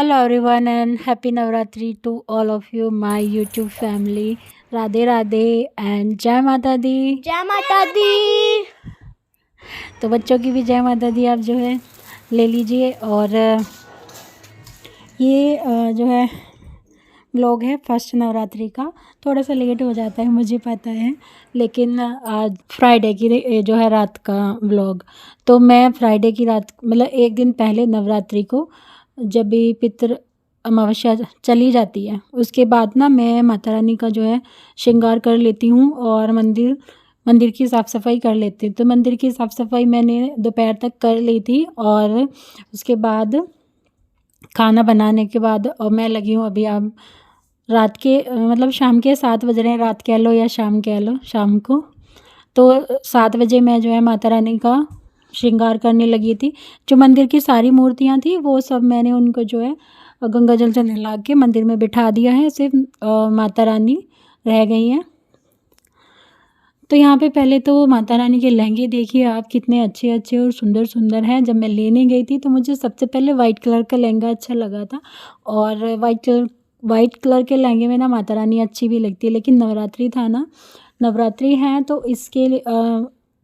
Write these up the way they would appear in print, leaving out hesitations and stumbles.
Hello everyone and happy Navratri to all of you, my YouTube family. Radhe Radhe and जय माता दी। जय माता दी। तो बच्चों की भी जय माता दी आप जो है ले लीजिए। और ये जो है व्लॉग है फर्स्ट नवरात्रि का। थोड़ा सा लेट हो जाता है मुझे पता है, लेकिन आज फ्राइडे की जो है रात का व्लॉग। तो मैं फ्राइडे की रात मतलब एक दिन पहले नवरात्रि को जब भी पितृ अमावस्या चली जाती है उसके बाद ना मैं माता रानी का जो है श्रृंगार कर लेती हूँ और मंदिर की साफ़ सफाई कर लेती हूँ। तो मंदिर की साफ़ सफाई मैंने दोपहर तक कर ली थी और उसके बाद खाना बनाने के बाद और मैं लगी हूँ अभी अब रात के मतलब शाम के 7 बज रहे हैं, रात कह लो या शाम कह लो, शाम को। तो 7 बजे मैं जो है माता रानी का श्रृंगार करने लगी थी। जो मंदिर की सारी मूर्तियाँ थी वो सब मैंने उनको जो है गंगा जल से नहला के मंदिर में बिठा दिया है, सिर्फ माता रानी रह गई हैं। तो यहाँ पे पहले तो माता रानी के लहंगे देखिए आप कितने अच्छे अच्छे और सुंदर सुंदर हैं। जब मैं लेने गई थी तो मुझे सबसे पहले वाइट कलर का लहंगा अच्छा लगा था और वाइट कलर के लहंगे में ना माता रानी अच्छी भी लगती है। लेकिन नवरात्रि था ना, नवरात्रि है तो इसके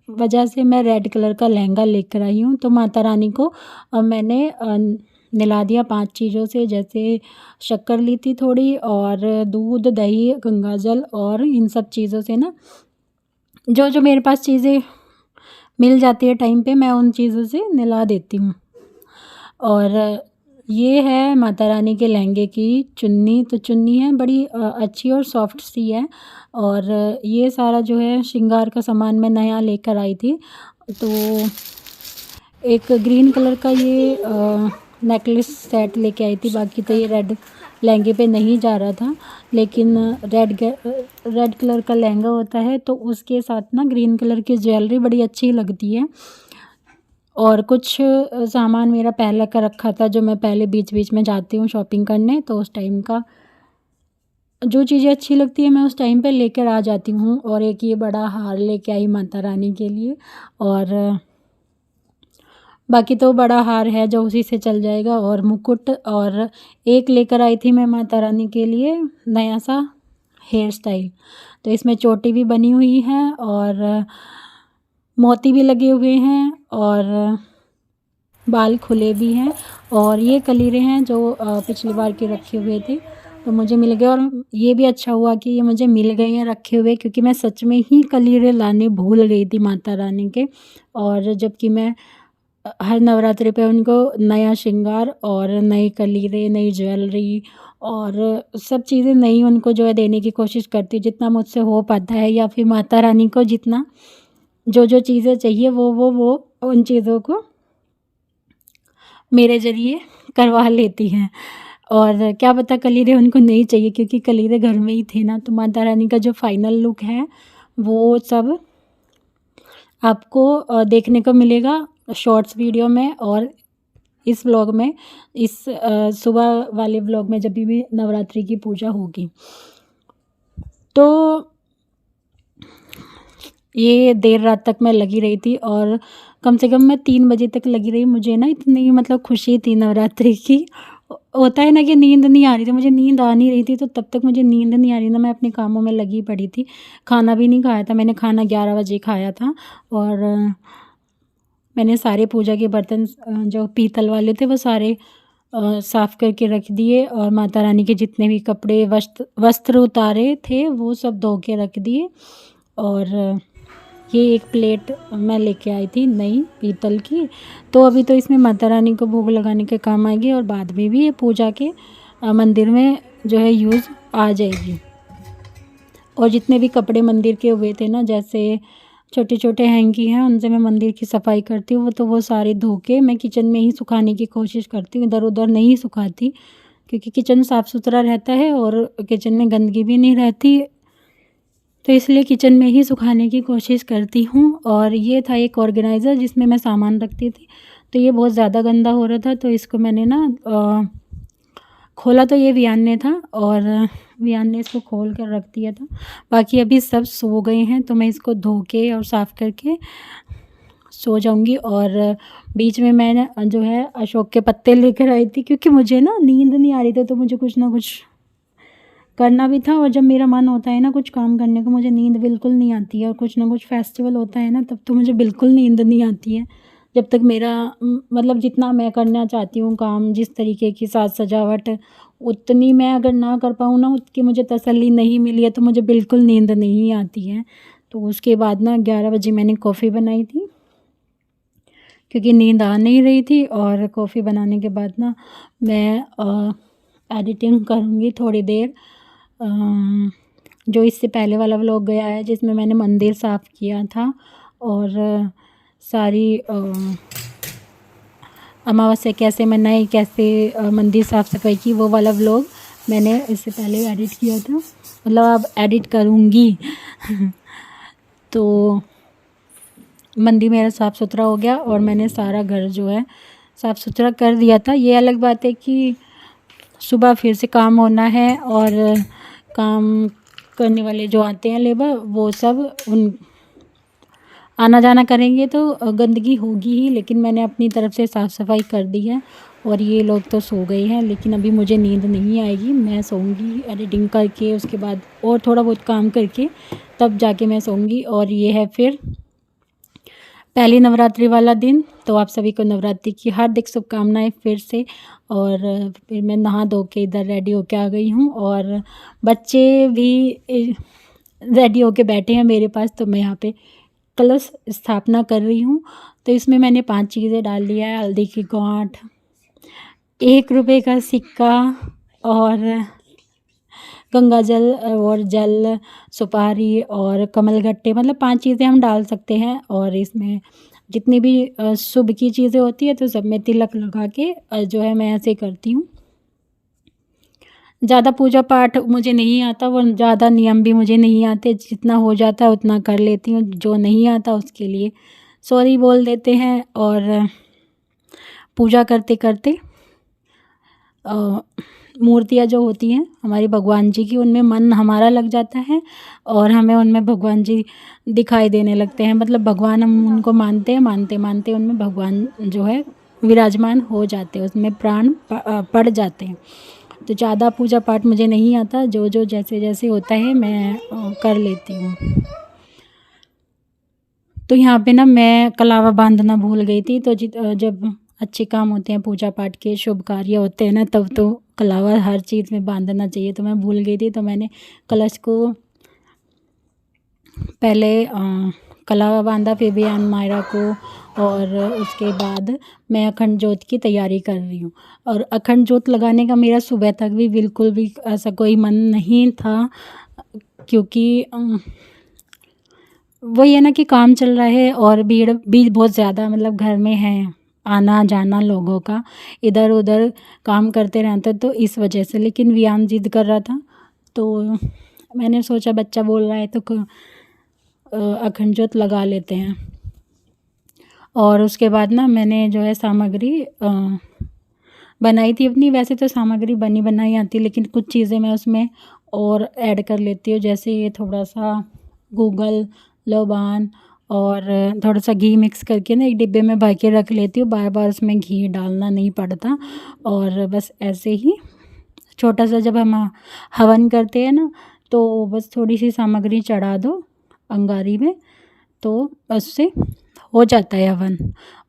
वजह से मैं रेड कलर का लहंगा लेकर आई हूँ। तो माता रानी को मैंने नहला दिया 5 चीज़ों से, जैसे शक्कर ली थी थोड़ी और दूध, दही, गंगा जल और इन सब चीज़ों से ना जो जो मेरे पास चीज़ें मिल जाती है टाइम पे मैं उन चीज़ों से नहला देती हूँ। और ये है माता रानी के लहंगे की चुन्नी। तो चुन्नी है बड़ी अच्छी और सॉफ्ट सी है। और ये सारा जो है श्रृंगार का सामान मैं नया लेकर आई थी। तो एक ग्रीन कलर का ये नेकलेस सेट लेके आई थी। बाकी तो ये रेड लहंगे पे नहीं जा रहा था, लेकिन रेड कलर का लहंगा होता है तो उसके साथ ना ग्रीन कलर की ज्वेलरी बड़ी अच्छी लगती है। और कुछ सामान मेरा पहले का रखा था जो मैं पहले बीच बीच में जाती हूँ शॉपिंग करने, तो उस टाइम का जो चीज़ें अच्छी लगती है मैं उस टाइम पे लेकर आ जाती हूँ। और एक ये बड़ा हार लेके आई माता रानी के लिए, और बाकी तो बड़ा हार है जो उसी से चल जाएगा। और मुकुट, और एक लेकर आई थी मैं माता रानी के लिए नया सा हेयर स्टाइल। तो इसमें चोटी भी बनी हुई है और मोती भी लगे हुए हैं और बाल खुले भी हैं। और ये कलीरे हैं जो पिछली बार के रखे हुए थे तो मुझे मिल गए। और ये भी अच्छा हुआ कि ये मुझे मिल गए हैं रखे हुए, क्योंकि मैं सच में ही कलीरे लाने भूल गई थी माता रानी के। और जबकि मैं हर नवरात्रि पे उनको नया श्रृंगार और नए कलीरे, नई ज्वेलरी और सब चीज़ें नई उनको जो है देने की कोशिश करती हूँ जितना मुझसे हो पाता है, या फिर माता रानी को जितना जो जो चीज़ें चाहिए वो उन चीज़ों को मेरे ज़रिए करवा लेती हैं। और क्या पता कलीरे उनको नहीं चाहिए, क्योंकि कलीरे घर में ही थे ना। तो माता रानी का जो फाइनल लुक है वो सब आपको देखने को मिलेगा शॉर्ट्स वीडियो में और इस व्लॉग में, इस सुबह वाले व्लॉग में जब भी नवरात्रि की पूजा होगी। तो ये देर रात तक मैं लगी रही थी और कम से कम मैं 3 बजे तक लगी रही। मुझे ना इतनी मतलब खुशी थी नवरात्रि की। होता है ना कि नींद नहीं आ रही थी, मुझे नींद आ नहीं रही थी, तो तब तक मुझे नींद नहीं आ रही ना, मैं अपने कामों में लगी पड़ी थी। खाना भी नहीं खाया था मैंने, खाना 11 बजे खाया था। और मैंने सारे पूजा के बर्तन जो पीतल वाले थे वो सारे साफ़ करके रख दिए। और माता रानी के जितने भी कपड़े वस्त्र उतारे थे वो सब धो के रख दिए। और ये एक प्लेट मैं लेके आई थी नई पीतल की, तो अभी तो इसमें माता रानी को भोग लगाने के काम आएगी और बाद में भी ये पूजा के मंदिर में जो है यूज़ आ जाएगी। और जितने भी कपड़े मंदिर के हुए थे ना, जैसे छोटे छोटे हैंकी हैं उनसे मैं मंदिर की सफाई करती हूँ, तो वो सारे धो के मैं किचन में ही सुखाने की कोशिश करती हूँ, इधर उधर नहीं सुखाती, क्योंकि किचन साफ़ सुथरा रहता है और किचन में गंदगी भी नहीं रहती, तो इसलिए किचन में ही सुखाने की कोशिश करती हूँ। और ये था एक ऑर्गेनाइज़र जिसमें मैं सामान रखती थी, तो ये बहुत ज़्यादा गंदा हो रहा था, तो इसको मैंने ना खोला तो ये वियान ने था और वियान ने इसको खोल कर रख दिया था। बाकी अभी सब सो गए हैं तो मैं इसको धो के और साफ़ करके सो जाऊंगी। और बीच में मैंने जो है अशोक के पत्ते लेकर आई थी, क्योंकि मुझे ना नींद नहीं आ रही थी, तो मुझे कुछ ना कुछ करना भी था। और जब मेरा मन होता है ना कुछ काम करने को, मुझे नींद बिल्कुल नहीं आती है। और कुछ ना कुछ फेस्टिवल होता है ना, तब तो मुझे बिल्कुल नींद नहीं आती है। जब तक मेरा मतलब जितना मैं करना चाहती हूँ काम, जिस तरीके की साज सजावट, उतनी मैं अगर ना कर पाऊँ ना, उसकी मुझे तसल्ली नहीं मिली है, तो मुझे बिल्कुल नींद नहीं आती है। तो उसके बाद ना 11 बजे मैंने कॉफ़ी बनाई थी, क्योंकि नींद आ नहीं रही थी। और कॉफ़ी बनाने के बाद ना मैं एडिटिंग करूँगी थोड़ी देर। जो इससे पहले वाला व्लॉग गया है, जिसमें मैंने मंदिर साफ़ किया था और सारी अमावस्या कैसे मनाई, कैसे मंदिर साफ़ सफाई की, वो वाला व्लॉग मैंने इससे पहले एडिट किया था, मतलब अब एडिट करूँगी। तो मंदिर मेरा साफ़ सुथरा हो गया और मैंने सारा घर जो है साफ़ सुथरा कर दिया था। ये अलग बात है कि सुबह फिर से काम होना है, और काम करने वाले जो आते हैं लेबर, वो सब उन आना जाना करेंगे तो गंदगी होगी ही। लेकिन मैंने अपनी तरफ से साफ़ सफाई कर दी है। और ये लोग तो सो गए हैं, लेकिन अभी मुझे नींद नहीं आएगी, मैं सोऊंगी एडिटिंग करके, उसके बाद और थोड़ा बहुत काम करके तब जाके मैं सोऊंगी। और ये है फिर पहली नवरात्रि वाला दिन। तो आप सभी को नवरात्रि की हार्दिक शुभकामनाएं फिर से। और फिर मैं नहा धो के इधर रेडी होके आ गई हूँ, और बच्चे भी रेडी होके बैठे हैं मेरे पास। तो मैं यहाँ पे कलश स्थापना कर रही हूँ। तो इसमें मैंने 5 चीज़ें डाल लिया है: हल्दी की गांठ, 1 रुपये का सिक्का, और गंगा जल और जल, सुपारी और कमलगट्टे, मतलब 5 चीज़ें हम डाल सकते हैं। और इसमें जितनी भी शुभ की चीज़ें होती है, तो सब में तिलक लगा के जो है मैं ऐसे करती हूँ। ज़्यादा पूजा पाठ मुझे नहीं आता, वो ज़्यादा नियम भी मुझे नहीं आते, जितना हो जाता है उतना कर लेती हूँ। जो नहीं आता उसके लिए सॉरी बोल देते हैं। और पूजा करते करते मूर्तियाँ जो होती हैं हमारी भगवान जी की, उनमें मन हमारा लग जाता है, और हमें उनमें भगवान जी दिखाई देने लगते हैं। मतलब भगवान हम उनको मानते हैं, मानते मानते उनमें भगवान जो है विराजमान हो जाते हैं, उसमें प्राण पड़ जाते हैं। तो ज़्यादा पूजा पाठ मुझे नहीं आता, जो जो जैसे जैसे होता है मैं कर लेती हूँ। तो यहाँ पे ना मैं कलावा बांधना भूल गई थी। तो जब अच्छे काम होते हैं, पूजा पाठ के शुभ कार्य होते हैं ना, तब तो कलावा हर चीज़ में बांधना चाहिए। तो मैं भूल गई थी, तो मैंने कलश को पहले कलावा बांधा, फिर बयान मायरा को, और उसके बाद मैं अखंड जोत की तैयारी कर रही हूँ। और अखंड जोत लगाने का मेरा सुबह तक भी बिल्कुल भी ऐसा कोई मन नहीं था, क्योंकि वही है ना कि काम चल रहा है और भीड़ भी बहुत ज़्यादा मतलब घर में है, आना जाना लोगों का, इधर उधर काम करते रहते, तो इस वजह से। लेकिन वियान जिद कर रहा था, तो मैंने सोचा बच्चा बोल रहा है तो अखंड जोत लगा लेते हैं। और उसके बाद ना मैंने जो है सामग्री बनाई थी अपनी। वैसे तो सामग्री बनी बनाई आती, लेकिन कुछ चीज़ें मैं उसमें और ऐड कर लेती हूँ, जैसे ये थोड़ा सा गूगल, लौबान और थोड़ा सा घी मिक्स करके ना एक डिब्बे में भर के रख लेती हूँ। बार बार उसमें घी डालना नहीं पड़ता। और बस ऐसे ही छोटा सा जब हम हवन करते हैं ना, तो बस थोड़ी सी सामग्री चढ़ा दो अंगारी में, तो उससे हो जाता है हवन।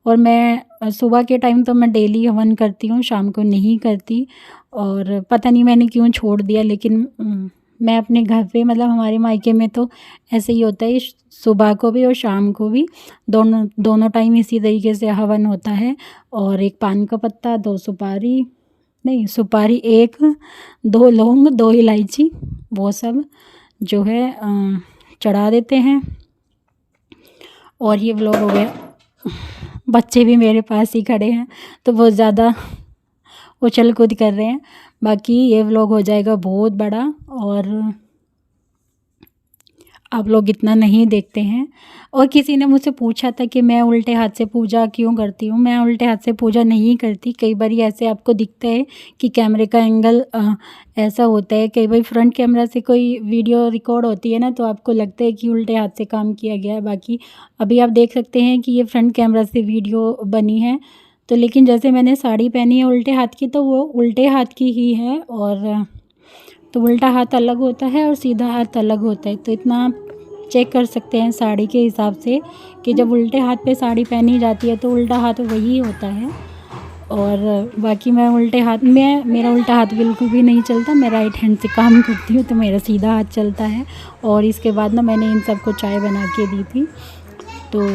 और मैं सुबह के टाइम तो मैं डेली हवन करती हूँ, शाम को नहीं करती। और पता नहीं मैंने क्यों छोड़ दिया, लेकिन मैं अपने घर पे मतलब हमारे मायके में तो ऐसे ही होता है, सुबह को भी और शाम को भी, दोनों टाइम इसी तरीके से हवन होता है। और 1 पान का पत्ता, 2 सुपारी, नहीं सुपारी 1, 2 लौंग, 2 इलायची, वो सब जो है चढ़ा देते हैं। और ये व्लॉग हो गया। बच्चे भी मेरे पास ही खड़े हैं, तो बहुत ज़्यादा उछल कूद कर रहे हैं। बाकी ये व्लॉग हो जाएगा बहुत बड़ा, और आप लोग इतना नहीं देखते हैं। और किसी ने मुझसे पूछा था कि मैं उल्टे हाथ से पूजा क्यों करती हूँ। मैं उल्टे हाथ से पूजा नहीं करती। कई बार ऐसे आपको दिखता है कि कैमरे का एंगल ऐसा होता है, कई बार फ्रंट कैमरा से कोई वीडियो रिकॉर्ड होती है ना, तो आपको लगता है कि उल्टे हाथ से काम किया गया है। बाकी अभी आप देख सकते हैं कि ये फ्रंट कैमरा से वीडियो बनी है। तो लेकिन जैसे मैंने साड़ी पहनी है उल्टे हाथ की, तो वो उल्टे हाथ की ही है। और तो उल्टा हाथ अलग होता है और सीधा हाथ अलग होता है। तो इतना आप चेक कर सकते हैं साड़ी के हिसाब से कि जब उल्टे हाथ पे साड़ी पहनी जाती है तो उल्टा हाथ वही होता है। और बाकी मैं उल्टे हाथ में, मेरा उल्टा हाथ बिल्कुल भी नहीं चलता। मैं राइट हैंड से काम करती हूँ तो मेरा सीधा हाथ चलता है। और इसके बाद ना मैंने इन सबको चाय बना के दी थी। तो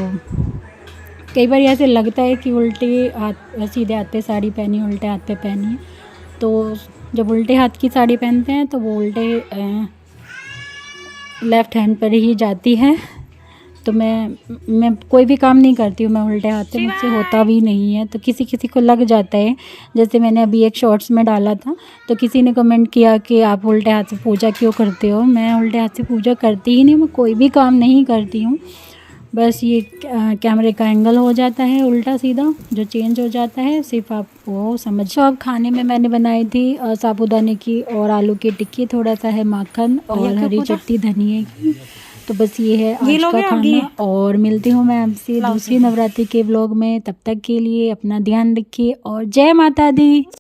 कई बार ऐसे लगता है कि उल्टे हाथ सीधे हाथ पे साड़ी पहनी, उल्टे हाथ पे पहनी है। तो जब उल्टे हाथ की साड़ी पहनते हैं तो वो उल्टे लेफ़्ट हैंड पर ही जाती है। तो मैं कोई भी काम नहीं करती हूँ मैं उल्टे हाथ से, मुझसे होता भी नहीं है। तो किसी किसी को लग जाता है। जैसे मैंने अभी एक शॉर्ट्स में डाला था तो किसी ने कमेंट किया कि आप उल्टे हाथ से पूजा क्यों करते हो। मैं उल्टे हाथ से पूजा करती ही नहीं, मैं कोई भी काम नहीं करती हूँ। बस ये कैमरे का एंगल हो जाता है उल्टा सीधा, जो चेंज हो जाता है, सिर्फ आप वो समझ। तो अब खाने में मैंने बनाई थी साबूदाने की और आलू की टिक्की, थोड़ा सा है माखन और हरी चटनी धनिया की। तो बस ये है आज का खाना। और मिलती हूँ मैं आपसे दूसरी नवरात्रि के व्लॉग में। तब तक के लिए अपना ध्यान रखिए और जय माता दी।